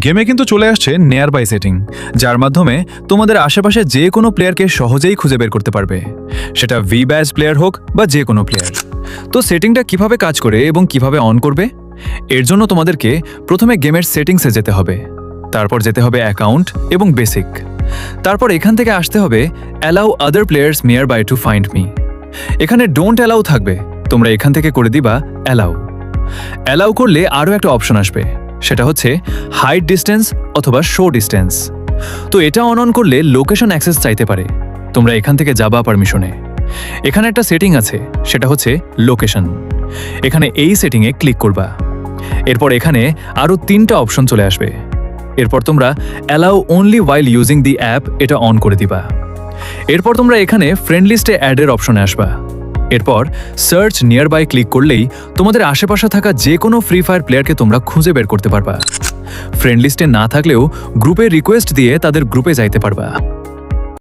গেমে কিন্তু চলে আসছে নিয়ার বাই সেটিং, যার মাধ্যমে তোমাদের আশেপাশে যে কোনো প্লেয়ারকে সহজেই খুঁজে বের করতে পারবে, সেটা ভি ব্যাচ প্লেয়ার হোক বা যে কোনো প্লেয়ার। তো সেটিংটা কিভাবে কাজ করে এবং কিভাবে অন করবে, এর জন্য তোমাদেরকে প্রথমে গেমের সেটিংসে যেতে হবে, তারপর যেতে হবে অ্যাকাউন্ট এবং বেসিক, তারপর এখান থেকে আসতে হবে allow other players nearby to find me. এখানে ডোন্ট অ্যালাউ থাকবে, তোমরা এখান থেকে করে দিবা অ্যালাউ। অ্যালাউ করলে আরও একটা অপশন আসবে, সেটা হচ্ছে হাইড ডিস্টেন্স অথবা শো ডিস্টেন্স। তো এটা অন করলে লোকেশন অ্যাক্সেস চাইতে পারে, তোমরা এখান থেকে যাবা পারমিশনে। এখানে একটা সেটিং আছে, সেটা হচ্ছে লোকেশন। এখানে এই সেটিংয়ে ক্লিক করবা, এরপর এখানে আরও 3টা অপশন চলে আসবে। এরপর তোমরা allow only while using the app এটা অন করে দিবা। এরপর তোমরা এখানে ফ্রেন্ড লিস্টে অ্যাডের অপশনে আসবা। এরপর সার্চ নিয়ার বাই ক্লিক করলেই তোমাদের আশেপাশে থাকা যে কোনো ফ্রি ফায়ার প্লেয়ারকে তোমরা খুঁজে বের করতে পারবা। ফ্রেন্ড লিস্টে না থাকলেও গ্রুপে রিকোয়েস্ট দিয়ে তাদের গ্রুপে যাইতে পারবা।